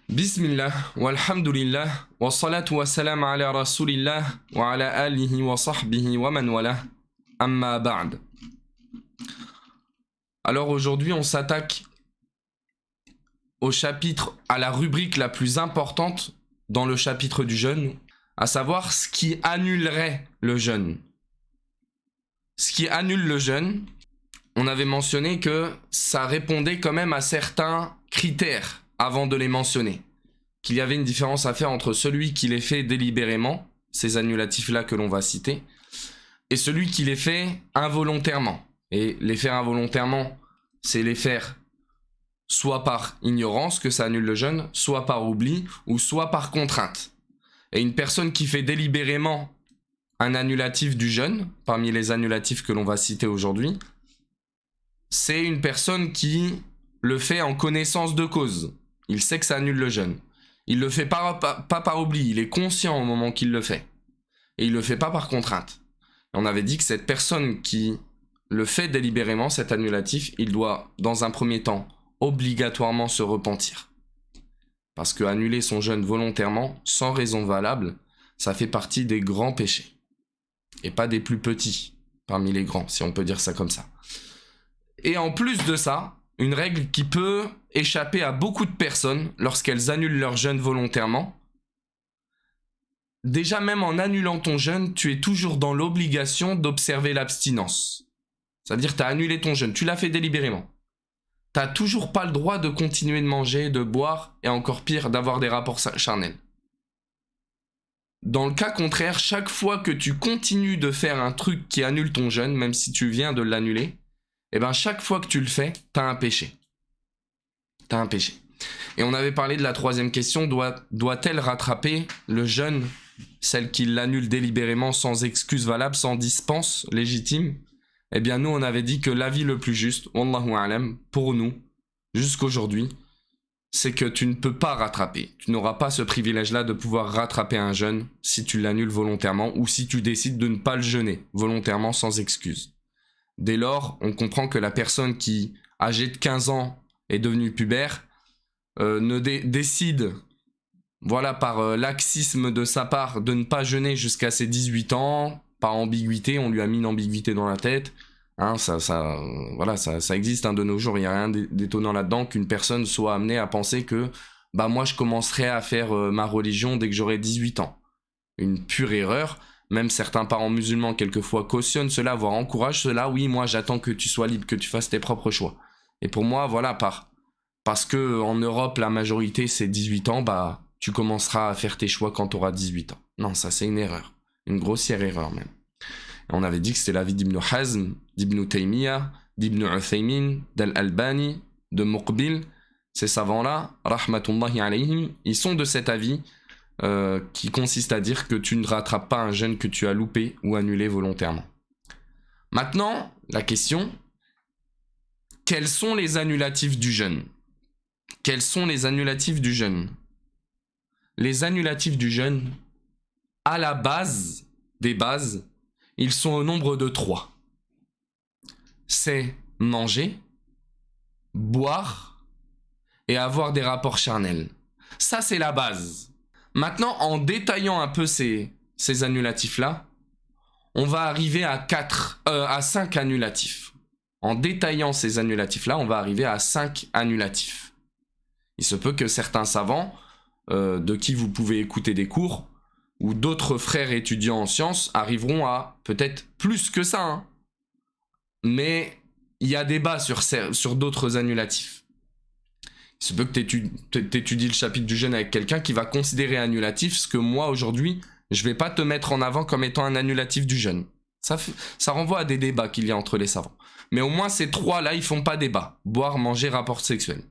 Bismillah, walhamdulillah, wa salatu wa salam ala rasulillah, wa ala alihi wa sahbihi wa man wala, amma ba'd. Alors aujourd'hui on s'attaque au chapitre, à la rubrique la plus importante dans le chapitre du jeûne, à savoir ce qui annulerait le jeûne. Ce qui annule le jeûne, on avait mentionné que ça répondait quand même à certains critères avant de les mentionner. Qu'il y avait une différence à faire entre celui qui les fait délibérément, ces annulatifs-là que l'on va citer, et celui qui les fait involontairement. Et les faire involontairement, c'est les faire soit par ignorance, que ça annule le jeûne, soit par oubli, ou soit par contrainte. Et une personne qui fait délibérément un annulatif du jeûne, parmi les annulatifs que l'on va citer aujourd'hui, c'est une personne qui le fait en connaissance de cause. Il sait que ça annule le jeûne. Il le fait pas par oubli, il est conscient au moment qu'il le fait. Et il le fait pas par contrainte. Et on avait dit que cette personne qui le fait délibérément, cet annulatif, il doit, dans un premier temps, obligatoirement se repentir. Parce que annuler son jeûne volontairement, sans raison valable, ça fait partie des grands péchés. Et pas des plus petits, parmi les grands, si on peut dire ça comme ça. Et en plus de ça, une règle qui peut échapper à beaucoup de personnes lorsqu'elles annulent leur jeûne volontairement. Déjà, même en annulant ton jeûne, tu es toujours dans l'obligation d'observer l'abstinence. C'est-à-dire que tu as annulé ton jeûne, tu l'as fait délibérément. Tu n'as toujours pas le droit de continuer de manger, de boire, et encore pire, d'avoir des rapports charnels. Dans le cas contraire, chaque fois que tu continues de faire un truc qui annule ton jeûne, même si tu viens de l'annuler, et bien chaque fois que tu le fais, tu as un péché. Tu as un péché. Et on avait parlé de la troisième question, doit-elle rattraper le jeûne, celle qui l'annule délibérément sans excuse valable, sans dispense légitime? Eh bien nous on avait dit que l'avis le plus juste, wallahu a'lam, pour nous, jusqu'aujourd'hui, c'est que tu ne peux pas rattraper. Tu n'auras pas ce privilège-là de pouvoir rattraper un jeûne si tu l'annules volontairement ou si tu décides de ne pas le jeûner volontairement sans excuse. Dès lors, on comprend que la personne qui, âgée de 15 ans, est devenue pubère, décide, voilà, par laxisme de sa part, de ne pas jeûner jusqu'à ses 18 ans, par ambiguïté, on lui a mis une ambiguïté dans la tête. Hein, ça existe de nos jours, il n'y a rien d'étonnant là-dedans qu'une personne soit amenée à penser que bah moi je commencerai à faire ma religion dès que j'aurai 18 ans. Une pure erreur. Même certains parents musulmans quelquefois cautionnent cela, voire encouragent cela. Oui, moi j'attends que tu sois libre, que tu fasses tes propres choix. Et pour moi, voilà, parce que en Europe la majorité c'est 18 ans, bah tu commenceras à faire tes choix quand tu auras 18 ans. Non, ça c'est une erreur. Une grossière erreur même. Et on avait dit que c'était l'avis d'Ibn Hazm, d'Ibn Taymiyyah, d'Ibn Uthaymin, d'Al-Albani, de Muqbil. Ces savants-là, rahmatullahi alayhim, ils sont de cet avis qui consiste à dire que tu ne rattrapes pas un jeûne que tu as loupé ou annulé volontairement. Maintenant, la question, quels sont les annulatifs du jeûne? Quels sont les annulatifs du jeûne? Les annulatifs du jeûne, à la base des bases, ils sont au nombre de 3. C'est manger, boire et avoir des rapports charnels. Ça, c'est la base. Maintenant, en détaillant un peu ces annulatifs-là, on va arriver à 5 annulatifs. En détaillant ces annulatifs-là, on va arriver à 5 annulatifs. Il se peut que certains savants, de qui vous pouvez écouter des cours, ou d'autres frères étudiants en sciences, arriveront à peut-être plus que ça. Hein. Mais il y a débat sur d'autres annulatifs. Il se peut que tu étudies le chapitre du jeûne avec quelqu'un qui va considérer annulatif ce que moi, aujourd'hui, je ne vais pas te mettre en avant comme étant un annulatif du jeûne. Ça renvoie à des débats qu'il y a entre les savants. Mais au moins, ces 3-là, ils ne font pas débat. Boire, manger, rapport sexuel.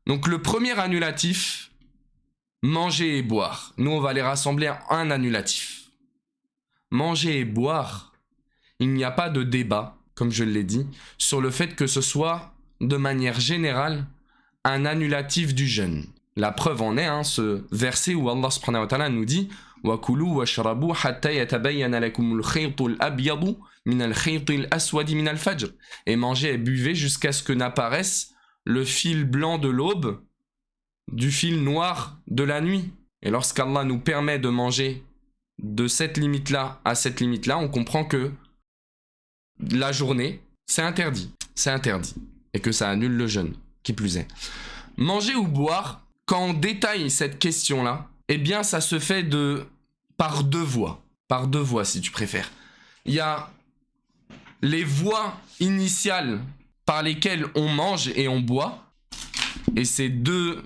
Donc, le premier annulatif, manger et boire. Nous, on va les rassembler en un annulatif. Manger et boire, il n'y a pas de débat, comme je l'ai dit, sur le fait que ce soit de manière générale, un annulatif du jeûne. La preuve en est ce verset où Allah subhanahu wa ta'ala nous dit وَكُلُوا وَاشْرَبُوا حَتَّى يَتَبَيَّنَ لَكُمُ الْخَيْطُ الْأَبْيَضُ مِنَ الْخَيْطِ الْأَسْوَدِ مِنَ الْفَجْرِ. Et mangez et buvez jusqu'à ce que n'apparaisse le fil blanc de l'aube du fil noir de la nuit. Et lorsqu'Allah nous permet de manger de cette limite-là à cette limite-là, on comprend que la journée, c'est interdit. C'est interdit. Et que ça annule le jeûne, qui plus est. Manger ou boire, quand on détaille cette question-là, eh bien ça se fait par deux voies. Par deux voies, si tu préfères. Il y a les voies initiales par lesquelles on mange et on boit. Et ces deux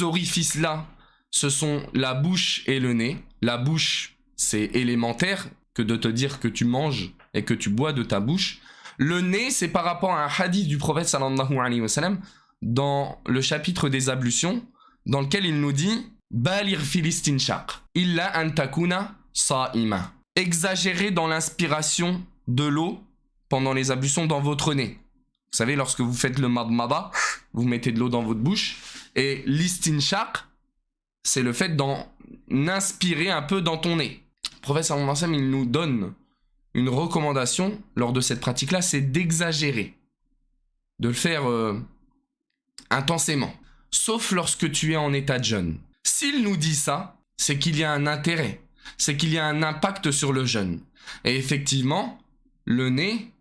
orifices-là, ce sont la bouche et le nez. La bouche, c'est élémentaire que de te dire que tu manges et que tu bois de ta bouche. Le nez, c'est par rapport à un hadith du prophète sallallahu alayhi wa sallam dans le chapitre des ablutions, dans lequel il nous dit « Balir filistinshaq, illa an takuna sa'ima » Exagérez dans l'inspiration de l'eau pendant les ablutions dans votre nez. Vous savez, lorsque vous faites le madmada, vous mettez de l'eau dans votre bouche. Et l'istinshaq, c'est le fait d'en inspirer un peu dans ton nez. Le prophète sallallahu alayhi wa sallam, il nous donne une recommandation lors de cette pratique-là, c'est d'exagérer. De le faire intensément. Sauf lorsque tu es en état de jeûne. S'il nous dit ça, c'est qu'il y a un intérêt. C'est qu'il y a un impact sur le jeûne. Et effectivement, le nez,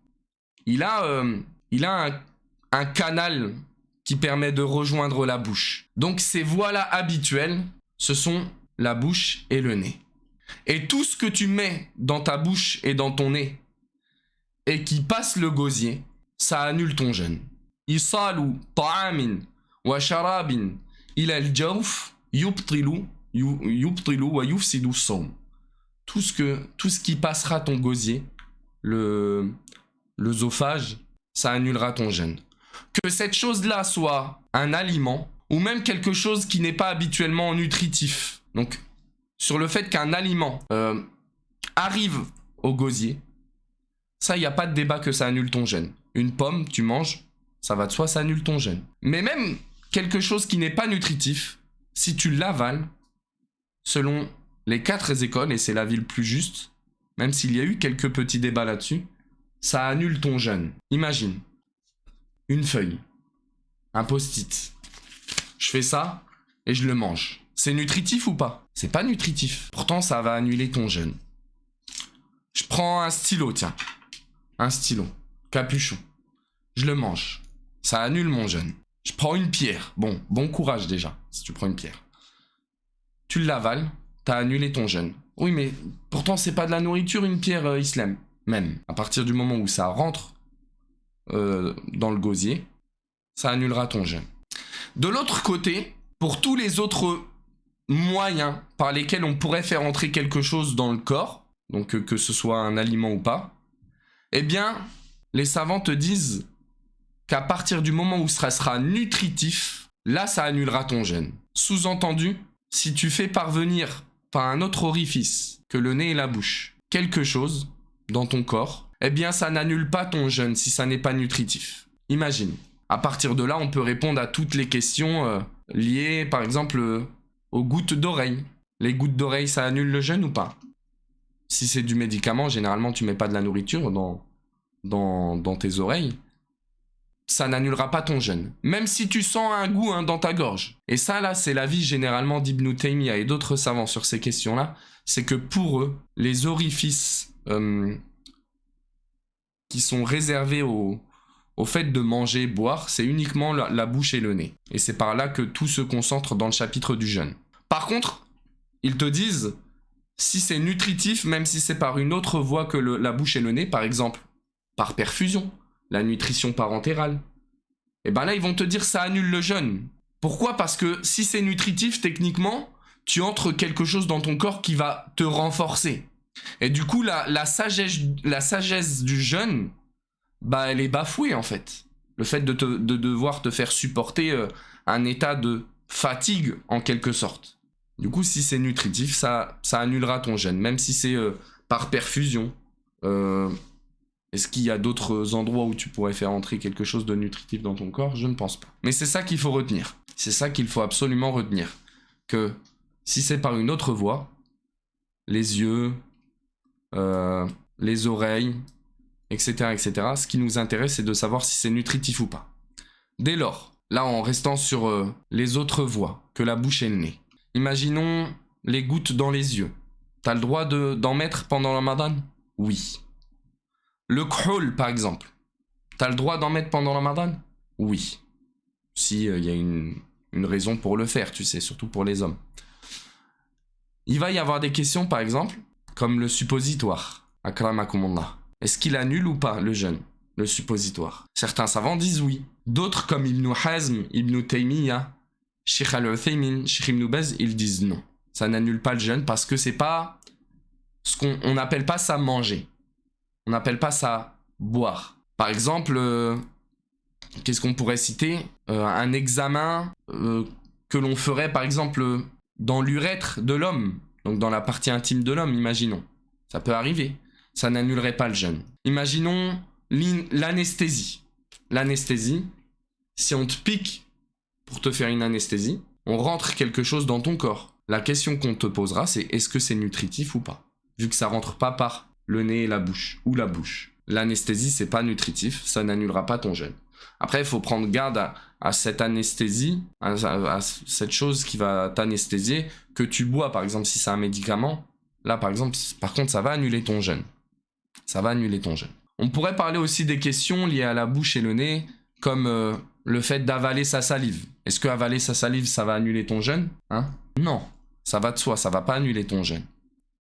il a un canal qui permet de rejoindre la bouche. Donc ces voies-là habituelles, ce sont la bouche et le nez. Et tout ce que tu mets dans ta bouche et dans ton nez et qui passe le gosier, ça annule ton jeûne. Isalu ta'amin wa sharabin ila al-jawf yubtilu wa yufsidu as-sawm. Tout ce qui passera ton gosier, l'œsophage, ça annulera ton jeûne. Que cette chose-là soit un aliment ou même quelque chose qui n'est pas habituellement nutritif. Donc, sur le fait qu'un aliment arrive au gosier, ça, il n'y a pas de débat que ça annule ton jeûne. Une pomme, tu manges, ça va de soi, ça annule ton jeûne. Mais même quelque chose qui n'est pas nutritif, si tu l'avales, selon les 4 écoles, et c'est l'avis le plus juste, même s'il y a eu quelques petits débats là-dessus, ça annule ton jeûne. Imagine, une feuille, un post-it. Je fais ça et je le mange. C'est nutritif ou pas? C'est pas nutritif. Pourtant, ça va annuler ton jeûne. Je prends un stylo, tiens. Un stylo. Capuchon. Je le mange. Ça annule mon jeûne. Je prends une pierre. Bon courage déjà, si tu prends une pierre. Tu l'avales, t'as annulé ton jeûne. Oui, mais pourtant, c'est pas de la nourriture, une pierre, Islam. Même, à partir du moment où ça rentre dans le gosier, ça annulera ton jeûne. De l'autre côté, pour tous les autres moyens par lesquels on pourrait faire entrer quelque chose dans le corps, donc que ce soit un aliment ou pas, eh bien, les savants te disent qu'à partir du moment où ça sera nutritif, là, ça annulera ton jeûne. Sous-entendu, si tu fais parvenir par un autre orifice que le nez et la bouche quelque chose dans ton corps, eh bien, ça n'annule pas ton jeûne si ça n'est pas nutritif. Imagine. À partir de là, on peut répondre à toutes les questions liées, par exemple, aux gouttes d'oreille. Les gouttes d'oreille, ça annule le jeûne ou pas? Si c'est du médicament, généralement, tu mets pas de la nourriture dans tes oreilles. Ça n'annulera pas ton jeûne. Même si tu sens un goût dans ta gorge. Et ça, là, c'est l'avis généralement d'Ibn Taymiyyah et d'autres savants sur ces questions-là. C'est que pour eux, les orifices qui sont réservés au fait de manger, boire, c'est uniquement la bouche et le nez. Et c'est par là que tout se concentre dans le chapitre du jeûne. Par contre, ils te disent, si c'est nutritif, même si c'est par une autre voie que la bouche et le nez, par exemple, par perfusion, la nutrition parentérale, et ben là, ils vont te dire, ça annule le jeûne. Pourquoi? Parce que si c'est nutritif, techniquement, tu entres quelque chose dans ton corps qui va te renforcer. Et du coup, la sagesse du jeûne, bah, elle est bafouée en fait. Le fait de devoir te faire supporter un état de fatigue en quelque sorte. Du coup, si c'est nutritif, ça annulera ton jeûne, même si c'est par perfusion. Est-ce qu'il y a d'autres endroits où tu pourrais faire entrer quelque chose de nutritif dans ton corps? Je ne pense pas. Mais c'est ça qu'il faut retenir. C'est ça qu'il faut absolument retenir. Que si c'est par une autre voie, les yeux, les oreilles, etc., etc., ce qui nous intéresse, c'est de savoir si c'est nutritif ou pas. Dès lors, là en restant sur les autres voies que la bouche et le nez. Imaginons les gouttes dans les yeux. T'as le droit d'en mettre pendant le Ramadan? Oui. Le khoul, par exemple. T'as le droit d'en mettre pendant le Ramadan? Oui. Si y a une raison pour le faire, tu sais, surtout pour les hommes. Il va y avoir des questions, par exemple, comme le suppositoire. Akramakumullah. Est-ce qu'il annule ou pas le jeûne, le suppositoire? Certains savants disent oui. D'autres, comme Ibn Hazm, Ibn Taymiyyah, Sheikh Al-Uthaymin, Sheikh Ibn Baz, ils disent non. Ça n'annule pas le jeûne parce que c'est pas ce qu'on n'appelle pas ça manger. On n'appelle pas ça boire. Par exemple, qu'est-ce qu'on pourrait citer? Un examen que l'on ferait, par exemple, dans l'urètre de l'homme, donc dans la partie intime de l'homme, imaginons. Ça peut arriver. Ça n'annulerait pas le jeûne. Imaginons l'anesthésie. L'anesthésie, si on te pique pour te faire une anesthésie, on rentre quelque chose dans ton corps. La question qu'on te posera, c'est est-ce que c'est nutritif ou pas? Vu que ça rentre pas par le nez et la bouche, ou la bouche. L'anesthésie, c'est pas nutritif, ça n'annulera pas ton jeûne. Après, il faut prendre garde à cette anesthésie, à cette chose qui va t'anesthésier, que tu bois, par exemple, si c'est un médicament. Là, par exemple, par contre, ça va annuler ton jeûne. Ça va annuler ton jeûne. On pourrait parler aussi des questions liées à la bouche et le nez, comme le fait d'avaler sa salive. Est-ce que avaler sa salive, ça va annuler ton jeûne? Non, ça va de soi, ça va pas annuler ton jeûne.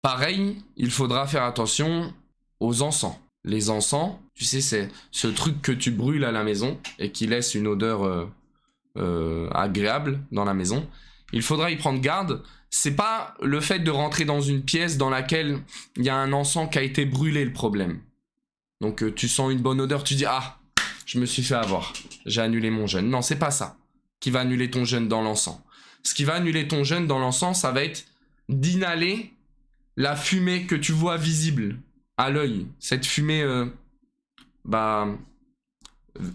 Pareil, il faudra faire attention aux encens. Les encens, tu sais, c'est ce truc que tu brûles à la maison et qui laisse une odeur agréable dans la maison. Il faudra y prendre garde. C'est pas le fait de rentrer dans une pièce dans laquelle il y a un encens qui a été brûlé le problème. Donc tu sens une bonne odeur, tu dis « Ah, je me suis fait avoir, j'ai annulé mon jeûne. » Non, c'est pas ça qui va annuler ton jeûne dans l'encens. Ce qui va annuler ton jeûne dans l'encens, ça va être d'inhaler la fumée que tu vois visible à l'œil. Cette fumée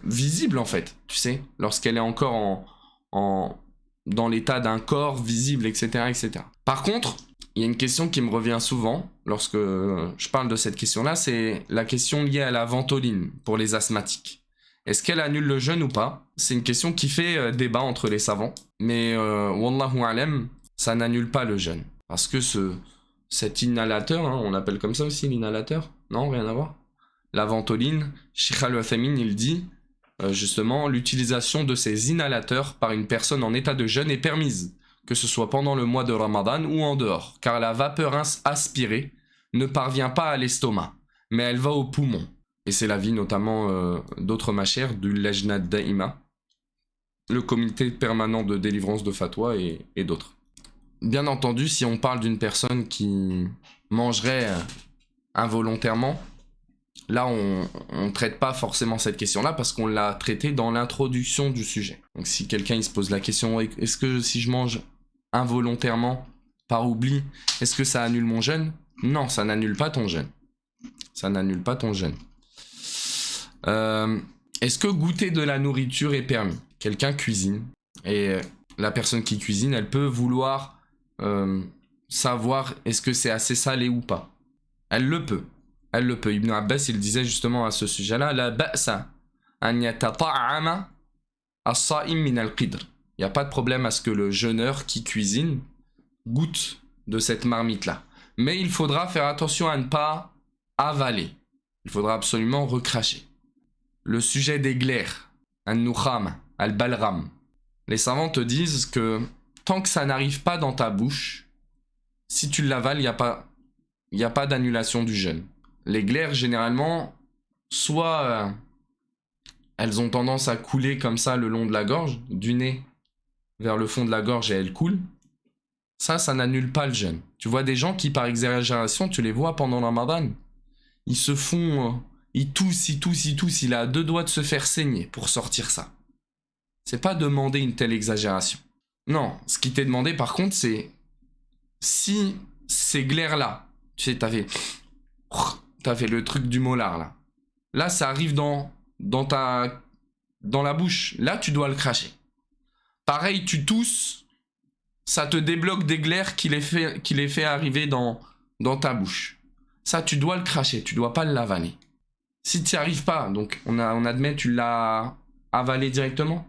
visible en fait, tu sais, lorsqu'elle est encore dans l'état d'un corps visible, etc., etc. Par contre, il y a une question qui me revient souvent lorsque je parle de cette question-là, c'est la question liée à la ventoline pour les asthmatiques. Est-ce qu'elle annule le jeûne ou pas? C'est une question qui fait débat entre les savants, mais wallahu alam, ça n'annule pas le jeûne. Parce que cet inhalateur, on l'appelle comme ça aussi l'inhalateur? Non, rien à voir. La ventoline, Sheikh Al-Uthaymin, il dit justement l'utilisation de ces inhalateurs par une personne en état de jeûne est permise, que ce soit pendant le mois de Ramadan ou en dehors, car la vapeur aspirée ne parvient pas à l'estomac, mais elle va aux poumons. Et c'est l'avis notamment d'autres machères, du Lajna Daima, le comité permanent de délivrance de fatwa et d'autres. Bien entendu, si on parle d'une personne qui mangerait involontairement, là on ne traite pas forcément cette question-là parce qu'on l'a traitée dans l'introduction du sujet. Donc si quelqu'un il se pose la question, est-ce que si je mange involontairement, par oubli, est-ce que ça annule mon jeûne? Non, ça n'annule pas ton jeûne. Ça n'annule pas ton jeûne. Est-ce que goûter de la nourriture est permis? Quelqu'un cuisine et la personne qui cuisine, elle peut vouloir savoir est-ce que c'est assez salé ou pas. Elle le peut. Elle le peut. Ibn Abbas, il disait justement à ce sujet-là, la ba'sa an yatata'ama as-sa'im min al-qidr. Il n'y a pas de problème à ce que le jeûneur qui cuisine goûte de cette marmite-là. Mais il faudra faire attention à ne pas avaler. Il faudra absolument recracher. Le sujet des glaires, an-nukham, al-balram. Les savants te disent que tant que ça n'arrive pas dans ta bouche, si tu l'avales, il n'y a pas d'annulation du jeûne. Les glaires, généralement, soit elles ont tendance à couler comme ça le long de la gorge, du nez vers le fond de la gorge et elles coulent. Ça n'annule pas le jeûne. Tu vois des gens qui, par exagération, tu les vois pendant le Ramadan, ils se font... il tousse, il a à 2 doigts de se faire saigner pour sortir ça. C'est pas demander une telle exagération. Non, ce qui t'est demandé par contre, c'est si ces glaires-là, tu sais, t'as fait le truc du molar là. Là, ça arrive dans la bouche. Là, tu dois le cracher. Pareil, tu tousses, ça te débloque des glaires qui les fait arriver dans ta bouche. Ça, tu dois le cracher, tu dois pas l'avaler. Si tu n'y arrives pas, donc on admet tu l'as avalé directement,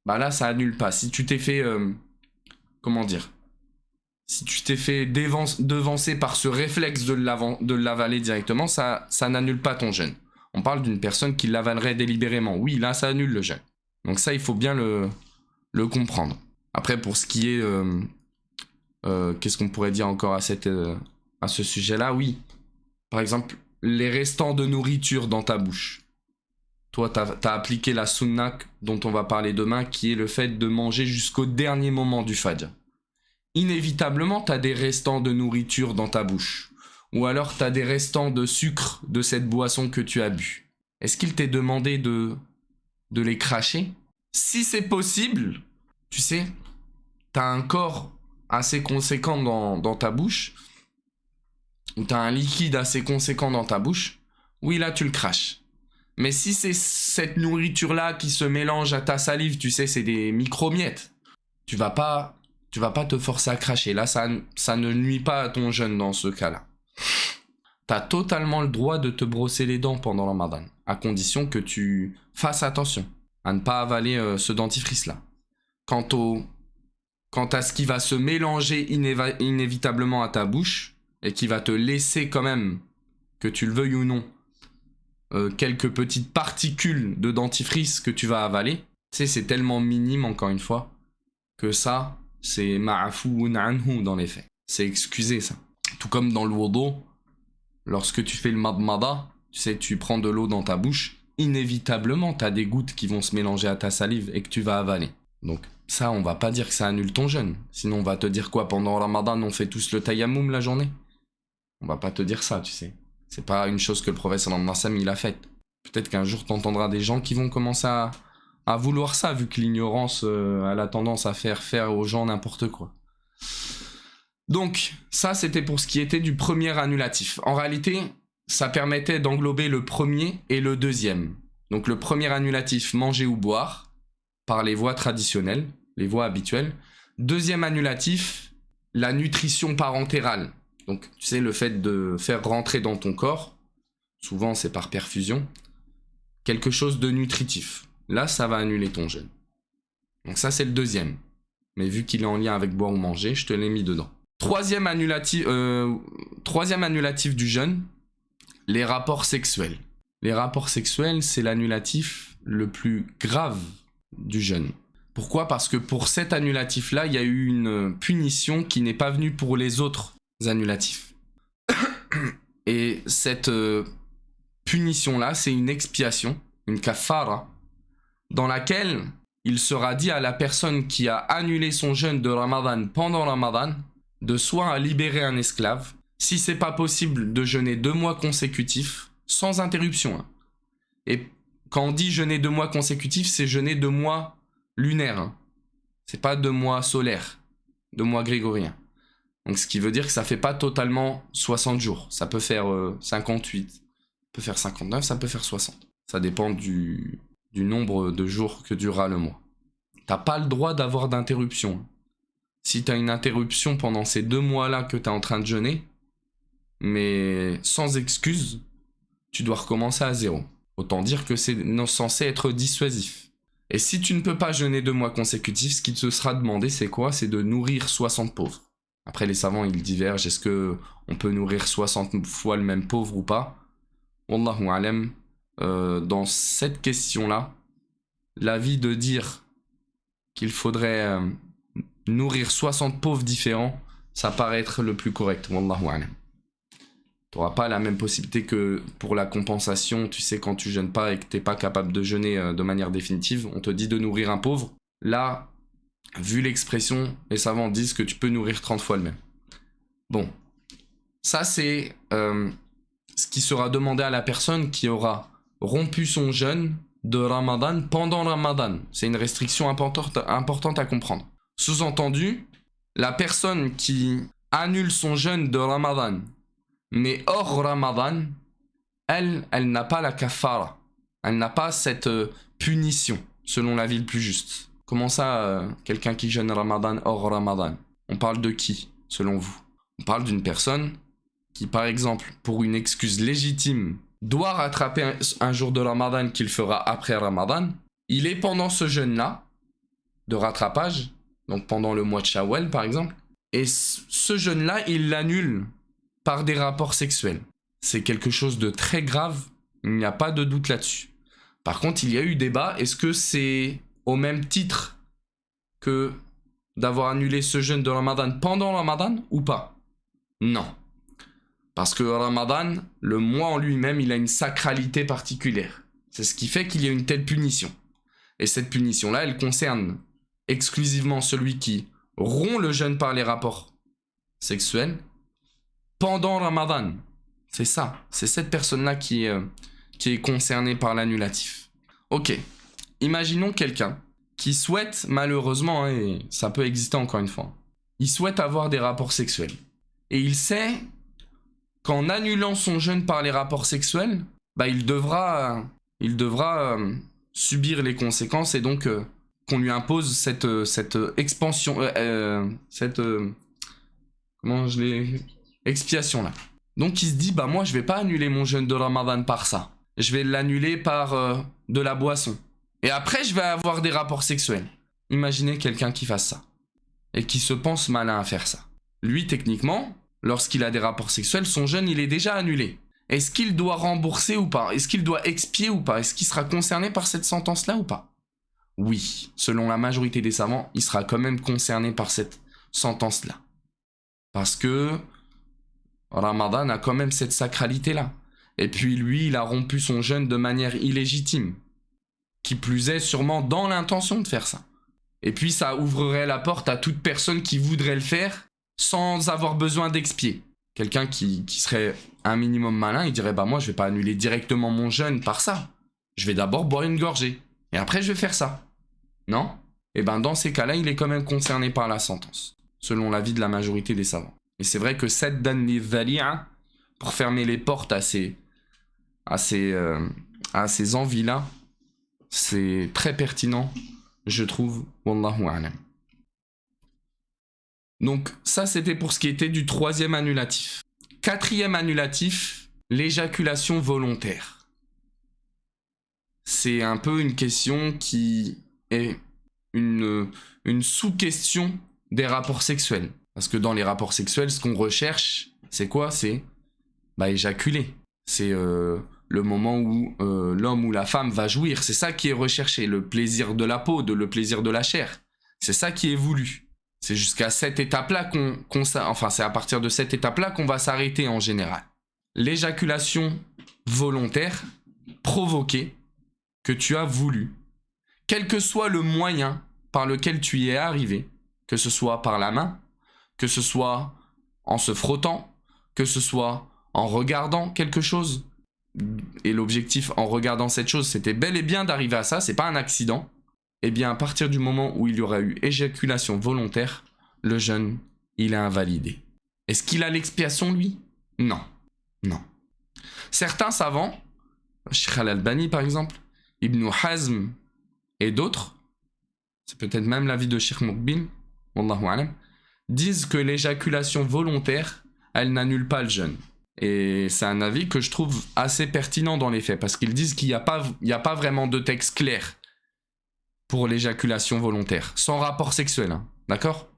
bah là, ça annule pas. Si tu t'es fait... comment dire? Si tu t'es fait devancer par ce réflexe de l'avaler directement, ça n'annule pas ton jeûne. On parle d'une personne qui l'avalerait délibérément. Oui, là, ça annule le jeûne. Donc ça, il faut bien le comprendre. Après, pour ce qui est... qu'est-ce qu'on pourrait dire encore à ce sujet-là? Oui. Par exemple, les restants de nourriture dans ta bouche. Toi, t'as appliqué la sunna dont on va parler demain, qui est le fait de manger jusqu'au dernier moment du fajr. Inévitablement, t'as des restants de nourriture dans ta bouche. Ou alors, t'as des restants de sucre de cette boisson que tu as bu. Est-ce qu'il t'est demandé de les cracher? Si c'est possible, tu sais, t'as un corps assez conséquent dans ta bouche, ou t'as un liquide assez conséquent dans ta bouche, oui, là, tu le craches. Mais si c'est cette nourriture-là qui se mélange à ta salive, tu sais, c'est des micro-miettes, tu vas pas te forcer à cracher. Là, ça ne nuit pas à ton jeûne dans ce cas-là. T'as totalement le droit de te brosser les dents pendant le Ramadan, à condition que tu fasses attention à ne pas avaler ce dentifrice-là. Quant à ce qui va se mélanger inévitablement à ta bouche, et qui va te laisser quand même, que tu le veuilles ou non, quelques petites particules de dentifrice que tu vas avaler, tu sais, c'est tellement minime, encore une fois, que ça, c'est ma'afoun anhu dans les faits. C'est excusé, ça. Tout comme dans le wudu, lorsque tu fais le madmada, tu sais, tu prends de l'eau dans ta bouche, inévitablement, tu as des gouttes qui vont se mélanger à ta salive et que tu vas avaler. Donc, ça, on va pas dire que ça annule ton jeûne. Sinon, on va te dire quoi? Pendant Ramadan, on fait tous le tayammum la journée? On va pas te dire ça, tu sais. C'est pas une chose que le prophète sallallahu alayhi wa sallam, il a faite. Peut-être qu'un jour, t'entendras des gens qui vont commencer à vouloir ça, vu que l'ignorance elle a tendance à faire aux gens n'importe quoi. Donc, ça, c'était pour ce qui était du premier annulatif. En réalité, ça permettait d'englober le premier et le deuxième. Donc, le premier annulatif, manger ou boire, par les voies traditionnelles, les voies habituelles. Deuxième annulatif, la nutrition parentérale. Donc, tu sais, le fait de faire rentrer dans ton corps, souvent c'est par perfusion, quelque chose de nutritif. Là, ça va annuler ton jeûne. Donc ça, c'est le deuxième. Mais vu qu'il est en lien avec boire ou manger, je te l'ai mis dedans. Troisième annulatif du jeûne, les rapports sexuels. Les rapports sexuels, c'est l'annulatif le plus grave du jeûne. Pourquoi? Parce que pour cet annulatif-là, il y a eu une punition qui n'est pas venue pour les autres annulatifs. Et cette punition-là, c'est une expiation, une kafara, dans laquelle il sera dit à la personne qui a annulé son jeûne de Ramadan pendant Ramadan de soit libérer un esclave, si c'est pas possible de jeûner 2 mois consécutifs, sans interruption. Et quand on dit jeûner 2 mois consécutifs, c'est jeûner 2 mois lunaires. C'est pas 2 mois solaires, 2 mois grégoriens. Donc ce qui veut dire que ça fait pas totalement 60 jours. Ça peut faire 58, ça peut faire 59, ça peut faire 60. Ça dépend du nombre de jours que durera le mois. T'as pas le droit d'avoir d'interruption. Si t'as une interruption pendant ces 2 mois-là que t'es en train de jeûner, mais sans excuse, tu dois recommencer à zéro. Autant dire que c'est censé être dissuasif. Et si tu ne peux pas jeûner 2 mois consécutifs, ce qui te sera demandé, c'est quoi? C'est de nourrir 60 pauvres. Après, les savants, ils divergent. Est-ce qu'on peut nourrir 60 fois le même pauvre ou pas? Wallahu alam. Dans cette question-là, l'avis de dire qu'il faudrait nourrir 60 pauvres différents, ça paraît être le plus correct. Wallahu alam. Tu n'auras pas la même possibilité que pour la compensation. Tu sais, quand tu jeûnes pas et que tu n'es pas capable de jeûner de manière définitive, on te dit de nourrir un pauvre. Là, vu l'expression, les savants disent que tu peux nourrir 30 fois le même. Bon, ça c'est ce qui sera demandé à la personne qui aura rompu son jeûne de Ramadan pendant Ramadan. C'est une restriction importante à comprendre. Sous-entendu, la personne qui annule son jeûne de Ramadan, mais hors Ramadan, elle n'a pas la kafara. Elle n'a pas cette punition, selon l'avis le plus juste. Comment ça, quelqu'un qui jeûne Ramadan hors Ramadan? On parle de qui, selon vous? On parle d'une personne qui, par exemple, pour une excuse légitime, doit rattraper un jour de Ramadan qu'il fera après Ramadan. Il est pendant ce jeûne-là, de rattrapage, donc pendant le mois de Shawwal par exemple, et ce jeûne-là, il l'annule par des rapports sexuels. C'est quelque chose de très grave, il n'y a pas de doute là-dessus. Par contre, il y a eu débat, est-ce que c'est au même titre que d'avoir annulé ce jeûne de Ramadan pendant Ramadan ou pas? Non. Parce que Ramadan, le mois en lui-même, il a une sacralité particulière. C'est ce qui fait qu'il y a une telle punition. Et cette punition-là, elle concerne exclusivement celui qui rompt le jeûne par les rapports sexuels pendant Ramadan. C'est ça. C'est cette personne-là qui est concernée par l'annulatif. Ok. Imaginons quelqu'un qui souhaite, malheureusement, hein, et ça peut exister encore une fois, il souhaite avoir des rapports sexuels. Et il sait qu'en annulant son jeûne par les rapports sexuels, bah, il devra subir les conséquences et donc qu'on lui impose cette expansion, expiation là. Donc il se dit, bah moi je vais pas annuler mon jeûne de Ramadan par ça. Je vais l'annuler par de la boisson. Et après je vais avoir des rapports sexuels. Imaginez quelqu'un qui fasse ça. Et qui se pense malin à faire ça. Lui techniquement, lorsqu'il a des rapports sexuels, son jeûne il est déjà annulé. Est-ce qu'il doit rembourser ou pas? Est-ce qu'il doit expier ou pas? Est-ce qu'il sera concerné par cette sentence-là ou pas? Oui, selon la majorité des savants, il sera quand même concerné par cette sentence-là. Parce que Ramadan a quand même cette sacralité-là. Et puis lui, il a rompu son jeûne de manière illégitime. Qui plus est, sûrement dans l'intention de faire ça. Et puis ça ouvrerait la porte à toute personne qui voudrait le faire sans avoir besoin d'expier. Quelqu'un qui serait un minimum malin, il dirait, bah moi je vais pas annuler directement mon jeûne par ça. Je vais d'abord boire une gorgée. Et après je vais faire ça. Non? Et ben dans ces cas-là, il est quand même concerné par la sentence. Selon l'avis de la majorité des savants. Et c'est vrai que cette danni dhali'a, pour fermer les portes à ces envies-là, c'est très pertinent, je trouve. Wallahu a'lam. Donc ça c'était pour ce qui était du troisième annulatif. Quatrième annulatif, l'éjaculation volontaire. C'est un peu une question qui est une sous-question des rapports sexuels. Parce que dans les rapports sexuels, ce qu'on recherche, c'est quoi? C'est éjaculer. C'est le moment où l'homme ou la femme va jouir. C'est ça qui est recherché, le plaisir de la peau, le plaisir de la chair. C'est ça qui est voulu. C'est jusqu'à cette étape-là c'est à partir de cette étape-là qu'on va s'arrêter en général. L'éjaculation volontaire, provoquée, que tu as voulu, quel que soit le moyen par lequel tu y es arrivé, que ce soit par la main, que ce soit en se frottant, que ce soit en regardant quelque chose. Et l'objectif en regardant cette chose, c'était bel et bien d'arriver à ça, c'est pas un accident. Eh bien, à partir du moment où il y aura eu éjaculation volontaire, le jeûne, il est invalidé. Est-ce qu'il a l'expiation, lui? Non. Non. Certains savants, Sheikh al-Albani par exemple, Ibn Hazm et d'autres, c'est peut-être même l'avis de Sheikh Muqbil, Wallahu a'lam, disent que l'éjaculation volontaire, elle n'annule pas le jeûne. Et c'est un avis que je trouve assez pertinent dans les faits, parce qu'ils disent qu'il n'y a pas vraiment de texte clair pour l'éjaculation volontaire, sans rapport sexuel, hein, d'accord?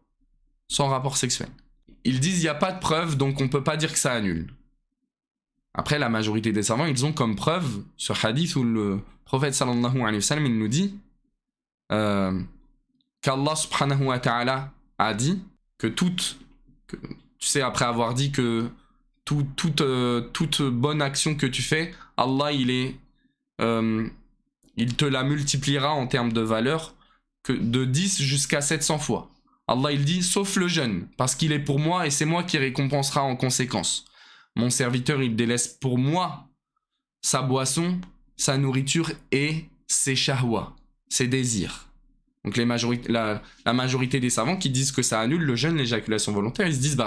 Sans rapport sexuel. Ils disent qu'il n'y a pas de preuve, donc on ne peut pas dire que ça annule. Après, la majorité des savants, ils ont comme preuve ce hadith où le prophète sallallahu alayhi wa sallam, il nous dit qu'Allah subhanahu wa ta'ala a dit que tu sais, après avoir dit que toute bonne action que tu fais, Allah, il te la multipliera en termes de valeur de 10 jusqu'à 700 fois. Allah, il dit, sauf le jeûne, parce qu'il est pour moi et c'est moi qui récompensera en conséquence. Mon serviteur, il délaisse pour moi sa boisson, sa nourriture et ses shahwa, ses désirs. Donc la majorité des savants qui disent que ça annule le jeûne, l'éjaculation volontaire, ils se disent,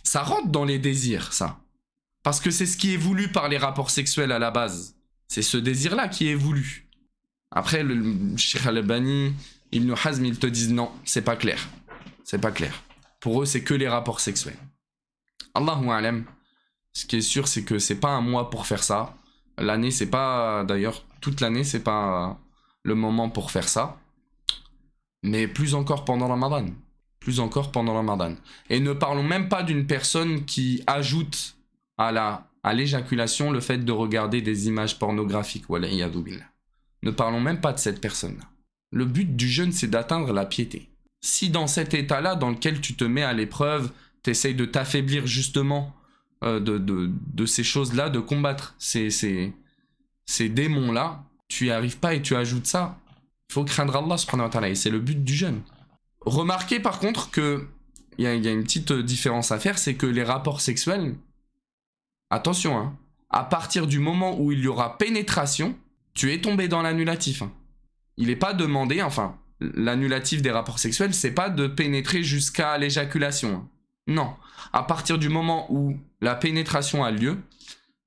ça rentre dans les désirs, ça. Parce que c'est ce qui est voulu par les rapports sexuels à la base. C'est ce désir-là qui est voulu. Après, le Sheikh al-Albani, Ibn Hazm, ils te disent non, c'est pas clair. C'est pas clair. Pour eux, c'est que les rapports sexuels. Allahu a'lam. Ce qui est sûr, c'est que c'est pas un mois pour faire ça. L'année, toute l'année, c'est pas le moment pour faire ça. Mais plus encore pendant Ramadan. Plus encore pendant Ramadan. Et ne parlons même pas d'une personne qui ajoute à l'éjaculation le fait de regarder des images pornographiques. Wala'iyadhu billah. Ne parlons même pas de cette personne-là. Le but du jeûne, c'est d'atteindre la piété. Si dans cet état-là, dans lequel tu te mets à l'épreuve, tu essayes de t'affaiblir justement de ces choses-là, de combattre ces démons-là, tu n'y arrives pas et tu ajoutes ça, il faut craindre Allah subhanahu wa ta'ala, et c'est le but du jeûne. Remarquez par contre qu'il y a une petite différence à faire, c'est que les rapports sexuels, attention, hein, à partir du moment où il y aura pénétration, tu es tombé dans l'annulatif. Hein. Il n'est pas demandé, enfin, l'annulatif des rapports sexuels, c'est pas de pénétrer jusqu'à l'éjaculation. Hein. Non, à partir du moment où la pénétration a lieu,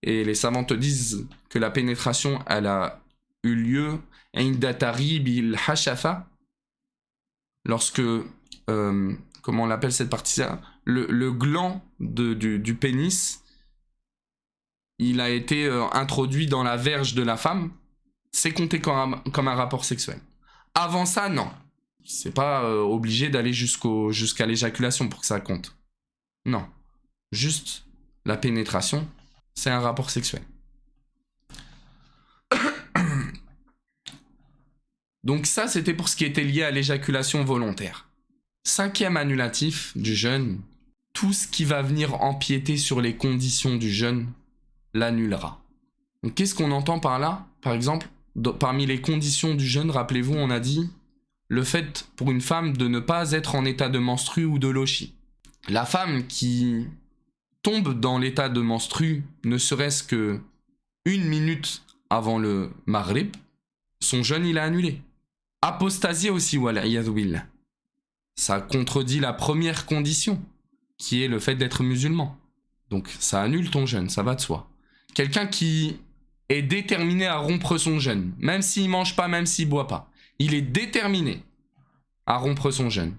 et les savants te disent que la pénétration, elle a eu lieu indatari bil hashafa, lorsque, comment on l'appelle cette partie-là, le gland du pénis, il a été introduit dans la verge de la femme, c'est compté comme un rapport sexuel. Avant ça, non. C'est pas obligé d'aller jusqu'à l'éjaculation pour que ça compte. Non. Juste la pénétration, c'est un rapport sexuel. Donc ça, c'était pour ce qui était lié à l'éjaculation volontaire. 5e annulatif du jeûne, tout ce qui va venir empiéter sur les conditions du jeûne l'annulera. Donc qu'est-ce qu'on entend par là? Par exemple, parmi les conditions du jeûne, rappelez-vous, on a dit le fait pour une femme de ne pas être en état de menstru ou de lochi. La femme qui tombe dans l'état de menstru, ne serait-ce que 1 minute avant le maghrib, son jeûne il est annulé. Apostasie aussi, wala'iyadhu billah. Ça contredit la première condition, qui est le fait d'être musulman. Donc ça annule ton jeûne, ça va de soi. Quelqu'un qui est déterminé à rompre son jeûne, même s'il mange pas, même s'il boit pas. Il est déterminé à rompre son jeûne.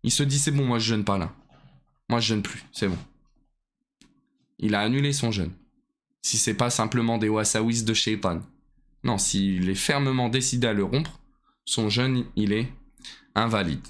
Il se dit c'est bon, moi je jeûne pas là. Moi je jeûne plus, c'est bon. Il a annulé son jeûne. Si c'est pas simplement des wasawis de shaitan. Non, s'il est fermement décidé à le rompre, son jeûne il est invalide.